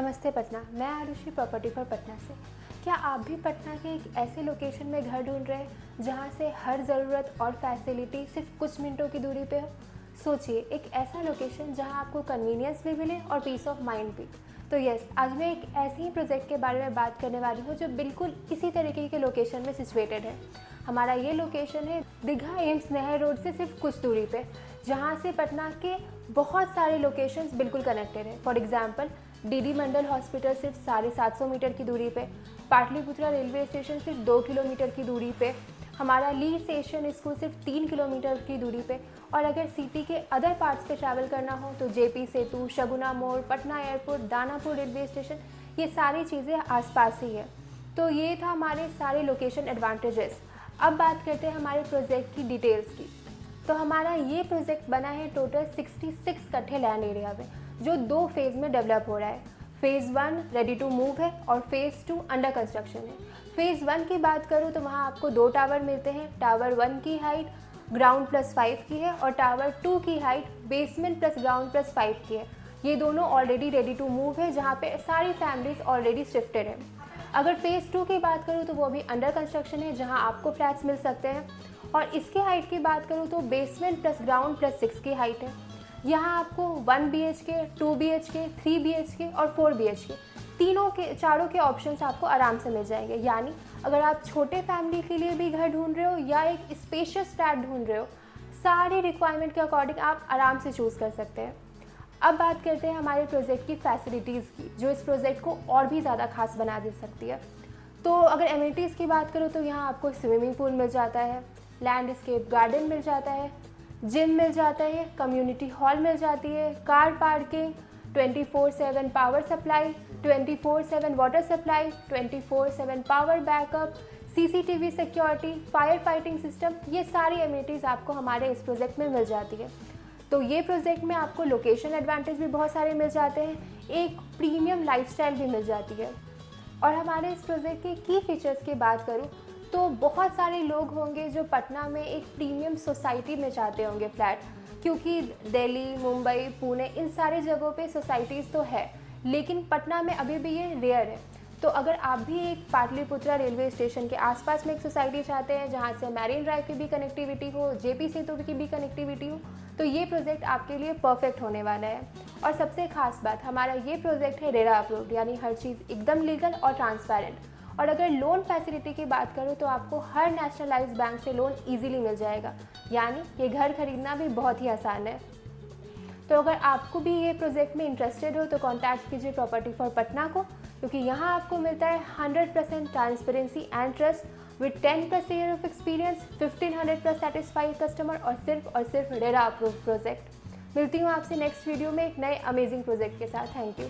नमस्ते पटना, मैं Arushi property for Patna से। क्या आप भी पटना के एक ऐसे लोकेशन में घर ढूंढ रहे हैं जहां से हर ज़रूरत और फैसिलिटी सिर्फ कुछ मिनटों की दूरी पे हो? सोचिए, एक ऐसा लोकेशन जहां आपको कन्वीनियंस भी मिले और पीस ऑफ माइंड भी। तो यस, आज मैं एक ऐसे ही प्रोजेक्ट के बारे में बात करने वाली हूँ जो बिल्कुल इसी तरीके के लोकेशन में सिचुएटेड है। हमारा ये लोकेशन है दीघा एम्स नहर रोड से सिर्फ कुछ दूरी पे, जहाँ से पटना के बहुत सारे लोकेशंस बिल्कुल कनेक्टेड है। For example, DD Mandal hospital सिर्फ 750 मीटर की दूरी पे, पाटलिपुत्रा रेलवे स्टेशन सिर्फ 2 किलोमीटर की दूरी पे, हमारा ली स्टेशन स्कूल सिर्फ 3 किलोमीटर की दूरी पे, और अगर सिटी के अदर पार्ट्स पे ट्रैवल करना हो तो जेपी सेतु, शगुना मोड़, Patna airport, Danapur railway station, ये सारी चीज़ें आसपास ही है। तो ये था हमारे सारे लोकेशन एडवांटेजेस। अब बात करते हैं हमारे प्रोजेक्ट की डिटेल्स की। तो हमारा ये प्रोजेक्ट बना है टोटल 66 कट्ठे लैंड एरिया में, जो 2 फेज़ में डेवलप हो रहा है। फेज़ 1 रेडी टू मूव है और फेज़ 2 अंडर कंस्ट्रक्शन है। फेज़ 1 की बात करूँ तो वहाँ आपको 2 टावर मिलते हैं। टावर 1 की हाइट ग्राउंड +5 की है और टावर 2 की हाइट बेसमेंट प्लस ग्राउंड +5 की है। ये दोनों ऑलरेडी रेडी टू मूव है, जहाँ पे सारी फैमिलीज ऑलरेडी शिफ्टेड है। अगर फेज़ 2 की बात करूँ तो वो अभी अंडर कंस्ट्रक्शन है, जहाँ आपको फ्लैट्स मिल सकते हैं। और इसकी हाइट की बात करूँ तो बेसमेंट प्लस ग्राउंड +6 की हाइट है। यहाँ आपको 1 BHK, 2 BHK, 3 BHK और 4 BHK चारों के ऑप्शंस आपको आराम से मिल जाएंगे। यानी अगर आप छोटे फैमिली के लिए भी घर ढूंढ रहे हो या एक स्पेशियस फ्लैट ढूंढ रहे हो, सारी रिक्वायरमेंट के अकॉर्डिंग आप आराम से चूज़ कर सकते हैं। अब बात करते हैं हमारे प्रोजेक्ट की फैसिलिटीज़ की, जो इस प्रोजेक्ट को और भी ज़्यादा खास बना दे सकती है। तो अगर एमिनिटीज़ की बात करूँ तो यहाँ आपको स्विमिंग पूल मिल जाता है, लैंडस्केप गार्डन मिल जाता है, जिम मिल जाता है, कम्युनिटी हॉल मिल जाती है, car parking, 24/7 power supply, 24/7 water supply, 24/7 power backup, CCTV security, fire fighting system, ये सारी एमिनिटीज़ आपको हमारे इस प्रोजेक्ट में मिल जाती है। तो ये प्रोजेक्ट में आपको लोकेशन एडवांटेज भी बहुत सारे मिल जाते हैं, एक प्रीमियम लाइफस्टाइल भी मिल जाती है। और हमारे इस प्रोजेक्ट के की फीचर्स की बात करूँ तो बहुत सारे लोग होंगे जो पटना में एक प्रीमियम सोसाइटी में चाहते होंगे फ्लैट, क्योंकि दिल्ली, मुंबई, पुणे, इन सारे जगहों पे सोसाइटीज़ तो है, लेकिन पटना में अभी भी ये रेयर है। तो अगर आप भी एक पाटलिपुत्रा रेलवे स्टेशन के आसपास में एक सोसाइटी चाहते हैं जहाँ से मैरिन ड्राइव की भी कनेक्टिविटी हो, जेपी सेतु की भी कनेक्टिविटी हो, तो ये प्रोजेक्ट आपके लिए परफेक्ट होने वाला है। और सबसे खास बात, हमारा ये प्रोजेक्ट है रेरा अप्रूव्ड, यानी हर चीज़ एकदम लीगल और ट्रांसपेरेंट। और अगर लोन फैसिलिटी की बात करूँ तो आपको हर नेशनलाइज्ड बैंक से लोन इजीली मिल जाएगा, यानी ये घर खरीदना भी बहुत ही आसान है। तो अगर आपको भी ये प्रोजेक्ट में इंटरेस्टेड हो तो कांटेक्ट कीजिए प्रॉपर्टी फॉर पटना को, क्योंकि यहाँ आपको मिलता है 100% transparency and trust with 10+ year of experience, 1500+ satisfied customer और सिर्फ रेरा अप्रूव्ड प्रोजेक्ट। मिलती हूँ आपसे नेक्स्ट वीडियो में एक नए अमेजिंग प्रोजेक्ट के साथ। Thank you.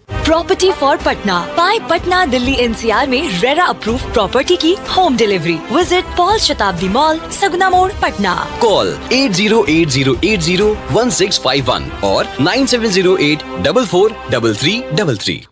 Property for Patna buy Patna Delhi NCR में रेरा अप्रूव प्रॉपर्टी की home delivery. Visit Paul Shatabdi mall, Saguna More, Patna. Call 8080801651 और 9708443333।